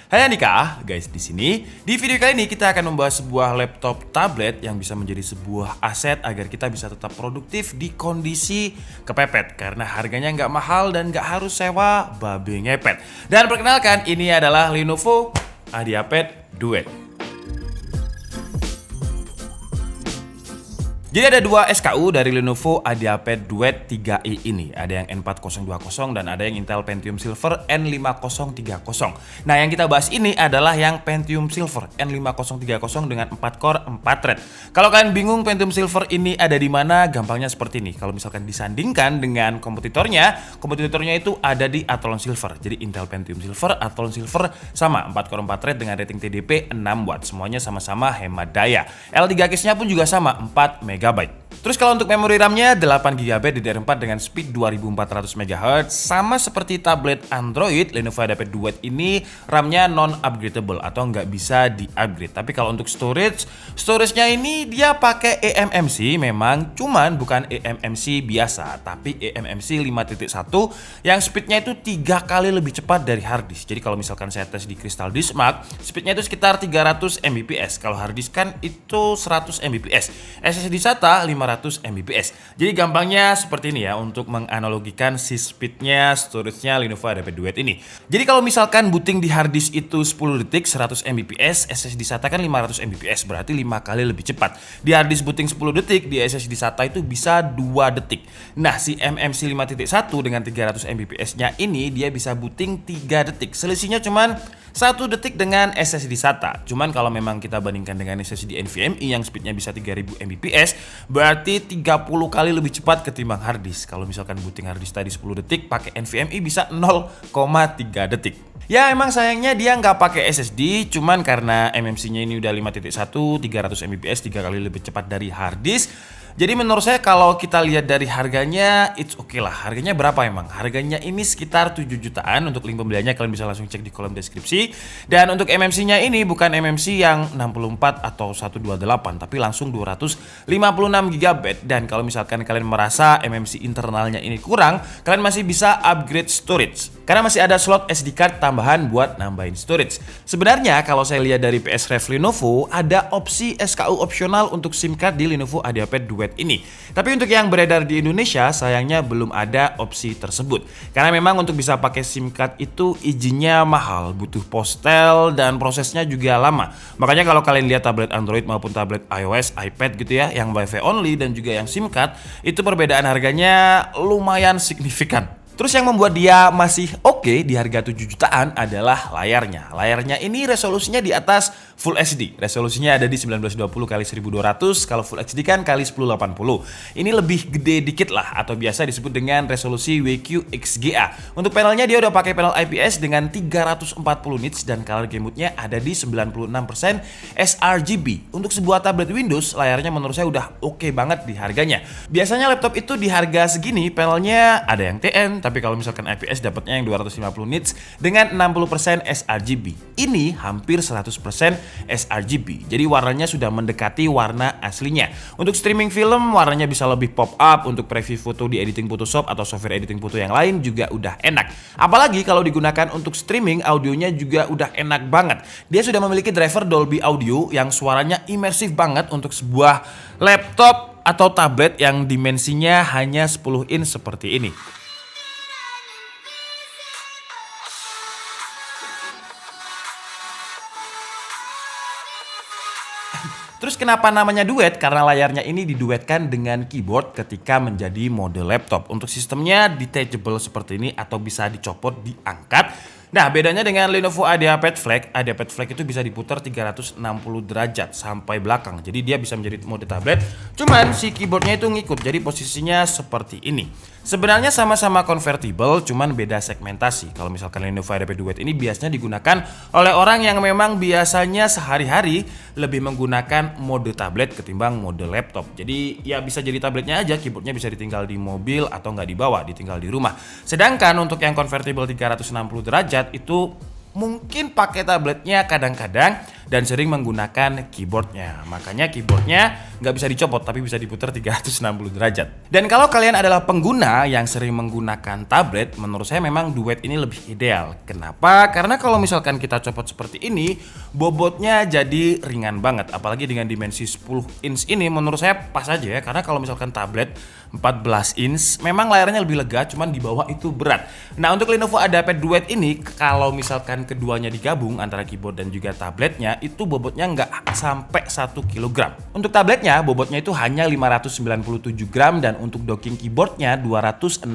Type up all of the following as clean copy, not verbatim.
Hai Andika, guys di sini. Di video kali ini kita akan membahas sebuah laptop tablet yang bisa menjadi sebuah aset agar kita bisa tetap produktif di kondisi kepepet karena harganya nggak mahal dan nggak harus sewa babi ngepet. Dan perkenalkan, ini adalah Lenovo IdeaPad Duet. Jadi ada dua SKU dari Lenovo IdeaPad Duet 3i ini. Ada yang N4020 dan ada yang Intel Pentium Silver N5030. Nah, yang kita bahas ini adalah yang Pentium Silver N5030 dengan 4 core 4 thread. Kalau kalian bingung Pentium Silver ini ada di mana, gampangnya seperti ini. Kalau misalkan disandingkan dengan kompetitornya itu ada di Athlon Silver. Jadi Intel Pentium Silver, Athlon Silver sama 4 core 4 thread dengan rating TDP 6 watt. Semuanya sama-sama hemat daya. L3 case-nya pun juga sama 4 MB. Terus kalau untuk memori RAM-nya 8 GB DDR4 dengan speed 2400 MHz. Sama seperti tablet Android, Lenovo IdeaPad Duet ini RAM-nya non-upgradable atau nggak bisa di-upgrade. Tapi kalau untuk storage-nya ini dia pakai eMMC memang, cuman bukan eMMC biasa, tapi eMMC 5.1 yang speednya itu 3 kali lebih cepat dari hard disk. Jadi kalau misalkan saya tes di Crystal Disk Mark, speednya itu sekitar 300 Mbps. Kalau hard disk kan itu 100 Mbps. SSD SATA 500 Mbps. Jadi gampangnya seperti ini ya untuk menganalogikan si speednya storage-nya Lenovo IdeaPad Duet ini. Jadi kalau misalkan booting di hard disk itu 10 detik 100 Mbps, SSD SATA kan 500 Mbps, berarti 5 kali lebih cepat. Di hard disk booting 10 detik, di SSD SATA itu bisa 2 detik. Nah, si MMC 5.1 dengan 300 Mbps-nya ini dia bisa booting 3 detik. Selisihnya cuman 1 detik dengan SSD SATA. Cuman kalau memang kita bandingkan dengan SSD NVMe yang speednya bisa 3000 Mbps, berarti 30 kali lebih cepat ketimbang hard disk. Kalau misalkan booting hard disk tadi 10 detik, pakai NVMe bisa 0,3 detik. Ya emang sayangnya dia nggak pakai SSD, cuman karena MMC-nya ini udah 5.1, 300 Mbps, 3 kali lebih cepat dari hard disk. Jadi menurut saya kalau kita lihat dari harganya, it's okay lah. Harganya berapa emang? Harganya ini sekitar 7 jutaan. Untuk link pembeliannya kalian bisa langsung cek di kolom deskripsi. Dan untuk MMC-nya ini bukan MMC yang 64 atau 128, tapi langsung 256 GB. Dan kalau misalkan kalian merasa MMC internalnya ini kurang, kalian masih bisa upgrade storage. Karena masih ada slot SD card tambahan buat nambahin storage. Sebenarnya kalau saya lihat dari PSREF Lenovo, ada opsi SKU opsional untuk SIM card di Lenovo IdeaPad Duet ini. Tapi untuk yang beredar di Indonesia, sayangnya belum ada opsi tersebut. Karena memang untuk bisa pakai SIM card itu izinnya mahal, butuh postel dan prosesnya juga lama. Makanya kalau kalian lihat tablet Android maupun tablet iOS, iPad gitu ya, yang WiFi only dan juga yang SIM card, itu perbedaan harganya lumayan signifikan. Terus yang membuat dia masih oke di harga 7 jutaan adalah layarnya. Layarnya ini resolusinya di atas Full HD. Resolusinya ada di 1920x1200, kalau Full HD kan kali 1080. Ini lebih gede dikit lah atau biasa disebut dengan resolusi WQXGA. Untuk panelnya dia udah pakai panel IPS dengan 340 nits dan color gamut-nya ada di 96% sRGB. Untuk sebuah tablet Windows, layarnya menurut saya udah oke banget di harganya. Biasanya laptop itu di harga segini panelnya ada yang TN, tapi kalau misalkan IPS dapatnya yang 250 nits dengan 60% sRGB. Ini hampir 100% sRGB. Jadi warnanya sudah mendekati warna aslinya. Untuk streaming film warnanya bisa lebih pop up. Untuk preview foto di editing Photoshop atau software editing foto yang lain juga udah enak. Apalagi kalau digunakan untuk streaming, audionya juga udah enak banget. Dia sudah memiliki driver Dolby Audio yang suaranya imersif banget untuk sebuah laptop atau tablet yang dimensinya hanya 10 inch seperti ini. Terus kenapa namanya duet? Karena layarnya ini diduetkan dengan keyboard ketika menjadi mode laptop. Untuk sistemnya detachable seperti ini atau bisa dicopot, diangkat. Nah, bedanya dengan Lenovo IdeaPad Flex itu bisa diputar 360 derajat sampai belakang. Jadi dia bisa menjadi mode tablet, cuman si keyboardnya itu ngikut, jadi posisinya seperti ini. Sebenarnya sama-sama convertible, cuman beda segmentasi. Kalau misalkan Lenovo IdeaPad Duet ini biasanya digunakan oleh orang yang memang biasanya sehari-hari lebih menggunakan mode tablet ketimbang mode laptop. Jadi ya bisa jadi tabletnya aja, keyboardnya bisa ditinggal di mobil atau nggak dibawa, ditinggal di rumah. Sedangkan untuk yang convertible 360 derajat itu mungkin pakai tabletnya kadang-kadang dan sering menggunakan keyboardnya. Makanya keyboardnya nggak bisa dicopot tapi bisa diputar 360 derajat. Dan kalau kalian adalah pengguna yang sering menggunakan tablet, menurut saya memang Duet ini lebih ideal. Kenapa? Karena kalau misalkan kita copot seperti ini, bobotnya jadi ringan banget. Apalagi dengan dimensi 10 inch ini menurut saya pas aja ya. Karena kalau misalkan tablet 14 inch memang layarnya lebih lega, cuman di bawah itu berat. Nah, untuk Lenovo AdaPad Duet ini kalau misalkan keduanya digabung antara keyboard dan juga tabletnya, itu bobotnya nggak sampai 1 kg. Untuk tabletnya bobotnya itu hanya 597 gram dan untuk docking keyboardnya 269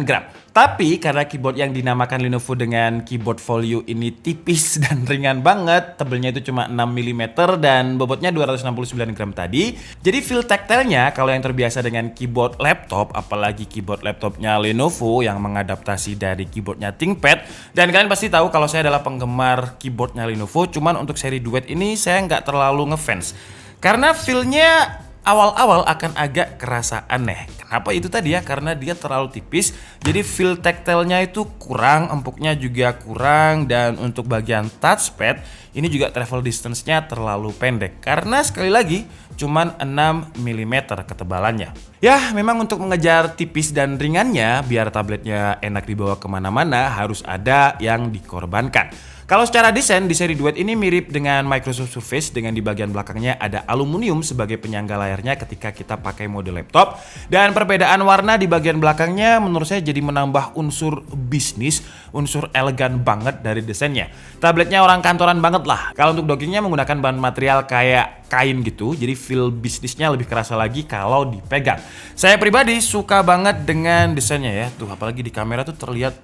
gram. Tapi karena keyboard yang dinamakan Lenovo dengan keyboard Folio ini tipis dan ringan banget, tebelnya itu cuma 6 mm dan bobotnya 269 gram tadi, jadi feel tactile-nya kalau yang terbiasa dengan keyboard laptop, apalagi keyboard laptopnya Lenovo yang mengadaptasi dari keyboardnya ThinkPad, dan kalian pasti tahu kalau saya adalah penggemar keyboardnya Lenovo, cuman untuk seri Duet ini saya nggak terlalu ngefans karena feel-nya awal-awal akan agak kerasa aneh. Kenapa itu tadi ya? Karena dia terlalu tipis, jadi feel tactile-nya itu kurang, empuknya juga kurang, dan untuk bagian touchpad ini juga travel distance-nya terlalu pendek. Karena sekali lagi cuman 6 mm ketebalannya. Ya, memang untuk mengejar tipis dan ringannya, biar tabletnya enak dibawa kemana-mana, harus ada yang dikorbankan. Kalau secara desain, di seri Duet ini mirip dengan Microsoft Surface dengan di bagian belakangnya ada aluminium sebagai penyangga layarnya ketika kita pakai mode laptop. Dan perbedaan warna di bagian belakangnya menurut saya jadi menambah unsur bisnis, unsur elegan banget dari desainnya. Tabletnya orang kantoran banget lah. Kalau untuk dockingnya menggunakan bahan material kayak kain gitu, jadi feel bisnisnya lebih kerasa lagi kalau dipegang. Saya pribadi suka banget dengan desainnya ya. Tuh, apalagi di kamera tuh terlihat,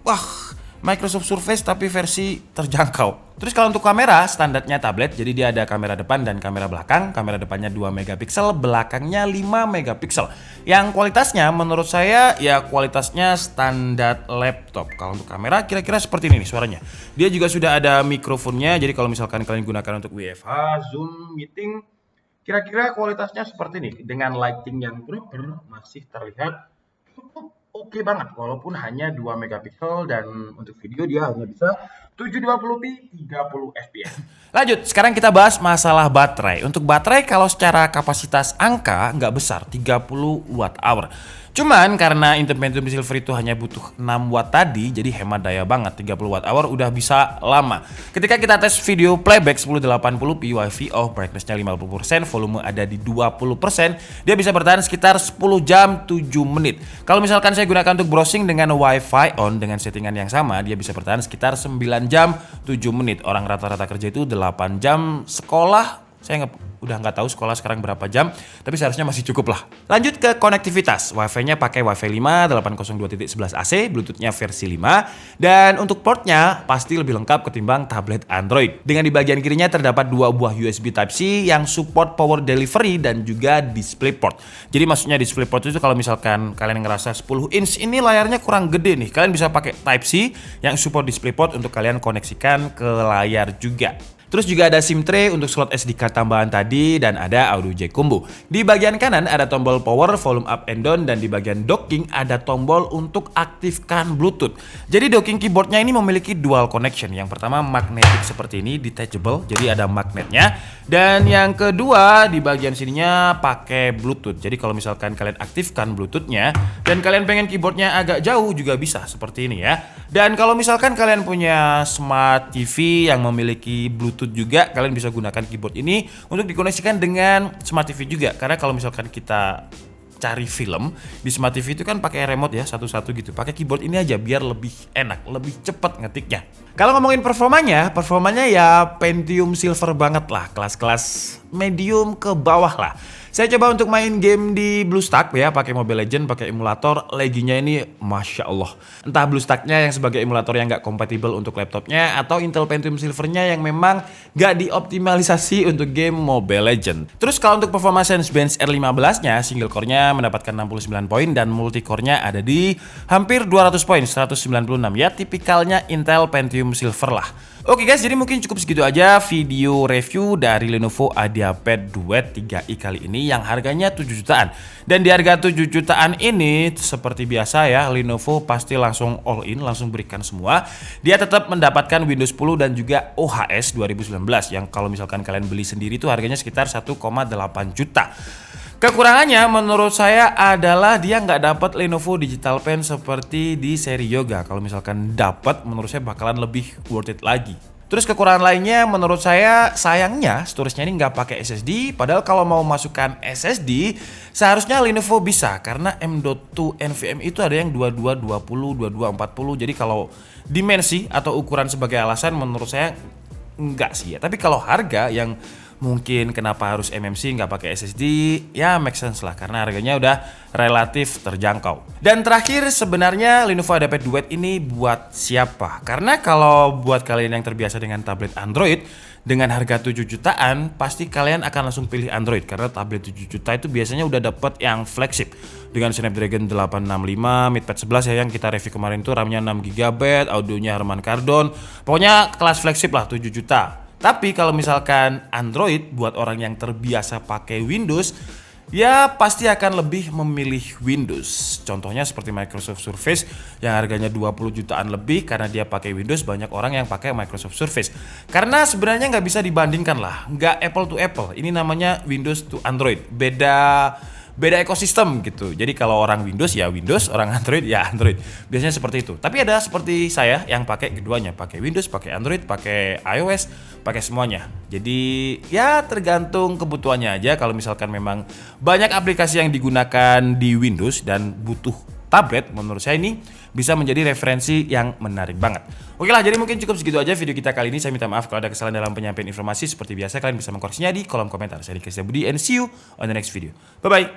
wah, Microsoft Surface tapi versi terjangkau. Terus kalau untuk kamera, standarnya tablet, jadi dia ada kamera depan dan kamera belakang. Kamera depannya 2 megapiksel, belakangnya 5 megapiksel. Yang kualitasnya menurut saya ya kualitasnya standar laptop. Kalau untuk kamera kira-kira seperti ini nih suaranya. Dia juga sudah ada mikrofonnya, jadi kalau misalkan kalian gunakan untuk WFH, Zoom, meeting, kira-kira kualitasnya seperti ini. Dengan lighting yang proper masih terlihat oke banget, walaupun hanya 2 megapiksel dan untuk video dia hanya bisa 720p 30 fps. Lanjut, sekarang kita bahas masalah baterai. Untuk baterai kalau secara kapasitas angka nggak besar, 30 watt hour. Cuman karena Intel Pentium Silver itu hanya butuh 6 watt tadi, jadi hemat daya banget. 30 watt hour udah bisa lama. Ketika kita tes video playback 1080p Wi-Fi off, brightness-nya 50%, volume ada di 20%, dia bisa bertahan sekitar 10 jam 7 menit. Kalau misalkan saya gunakan untuk browsing dengan Wi-Fi on dengan settingan yang sama, dia bisa bertahan sekitar 9 jam 7 menit. Orang rata-rata kerja itu 8 jam, sekolah saya udah nggak tahu sekolah sekarang berapa jam, tapi seharusnya masih cukup lah. Lanjut ke konektivitas. Wi-Fi-nya pakai Wi-Fi 5 802.11 AC, Bluetooth-nya versi 5, dan untuk portnya pasti lebih lengkap ketimbang tablet Android. Dengan di bagian kirinya terdapat 2 buah USB Type-C yang support power delivery dan juga DisplayPort. Jadi maksudnya DisplayPort itu kalau misalkan kalian ngerasa 10 inch ini layarnya kurang gede nih, kalian bisa pakai Type-C yang support DisplayPort untuk kalian koneksikan ke layar juga. Terus juga ada SIM tray untuk slot SD card tambahan tadi dan ada audio jack combo. Di bagian kanan ada tombol power, volume up and down, dan di bagian docking ada tombol untuk aktifkan Bluetooth. Jadi docking keyboardnya ini memiliki dual connection. Yang pertama magnetic seperti ini, detachable, jadi ada magnetnya. Dan yang kedua di bagian sininya pakai Bluetooth. Jadi kalau misalkan kalian aktifkan Bluetooth-nya dan kalian pengen keyboardnya agak jauh juga bisa seperti ini ya. Dan kalau misalkan kalian punya smart TV yang memiliki Bluetooth juga, kalian bisa gunakan keyboard ini untuk dikoneksikan dengan smart TV juga. Karena kalau misalkan kita cari film di smart TV itu kan pakai remote ya, satu-satu gitu. Pakai keyboard ini aja biar lebih enak, lebih cepat ngetiknya. Kalau ngomongin performanya ya Pentium Silver banget lah, kelas-kelas medium ke bawah lah. Saya coba untuk main game di BlueStack ya, pakai Mobile Legends, pakai emulator, lagnya ini Masya Allah. Entah BlueStacknya yang sebagai emulator yang nggak kompatibel untuk laptopnya, atau Intel Pentium Silvernya yang memang nggak dioptimalisasi untuk game Mobile Legends. Terus kalau untuk performa Cinebench R15-nya, single core-nya mendapatkan 69 poin dan multi core-nya ada di hampir 200 poin, 196 ya, tipikalnya Intel Pentium Silver lah. Oke guys, jadi mungkin cukup segitu aja video review dari Lenovo AdaPad Duet 3i kali ini. ini yang harganya 7 jutaan. Dan di harga 7 jutaan ini seperti biasa ya, Lenovo pasti langsung all in, langsung berikan semua. Dia tetap mendapatkan Windows 10 dan juga OHS 2019 yang kalau misalkan kalian beli sendiri itu harganya sekitar 1,8 juta. Kekurangannya menurut saya adalah dia nggak dapat Lenovo Digital Pen seperti di seri Yoga. Kalau misalkan dapat, menurut saya bakalan lebih worth it lagi. Terus kekurangan lainnya menurut saya sayangnya storage-nya ini nggak pakai SSD. Padahal kalau mau masukkan SSD seharusnya Lenovo bisa karena M.2 NVMe itu ada yang 2220, 2240. Jadi kalau dimensi atau ukuran sebagai alasan menurut saya enggak sih ya. Tapi kalau harga yang mungkin kenapa harus MMC nggak pakai SSD, ya make sense lah karena harganya udah relatif terjangkau. Dan terakhir sebenarnya Lenovo IdeaPad Duet ini buat siapa? Karena kalau buat kalian yang terbiasa dengan tablet Android dengan harga 7 jutaan, pasti kalian akan langsung pilih Android karena tablet 7 juta itu biasanya udah dapet yang flagship dengan Snapdragon 865, MidPad 11 ya yang kita review kemarin tuh RAM-nya 6GB, audionya Harman Kardon. Pokoknya kelas flagship lah 7 juta. Tapi kalau misalkan Android buat orang yang terbiasa pakai Windows, ya pasti akan lebih memilih Windows. Contohnya seperti Microsoft Surface yang harganya 20 jutaan lebih karena dia pakai Windows, banyak orang yang pakai Microsoft Surface. Karena sebenarnya nggak bisa dibandingkan lah, nggak apple to apple. Ini namanya Windows to Android, beda ekosistem gitu. Jadi kalau orang Windows ya Windows, orang Android ya Android. Biasanya seperti itu. Tapi ada seperti saya yang pakai keduanya, pakai Windows, pakai Android, pakai iOS, pakai semuanya. Jadi ya tergantung kebutuhannya aja. Kalau misalkan memang banyak aplikasi yang digunakan di Windows dan butuh tablet, menurut saya ini bisa menjadi referensi yang menarik banget. Oke lah, jadi mungkin cukup segitu aja video kita kali ini. Saya minta maaf kalau ada kesalahan dalam penyampaian informasi. Seperti biasa kalian bisa mengkoreksinya di kolom komentar. Saya Dika Budi and see you on the next video. Bye bye.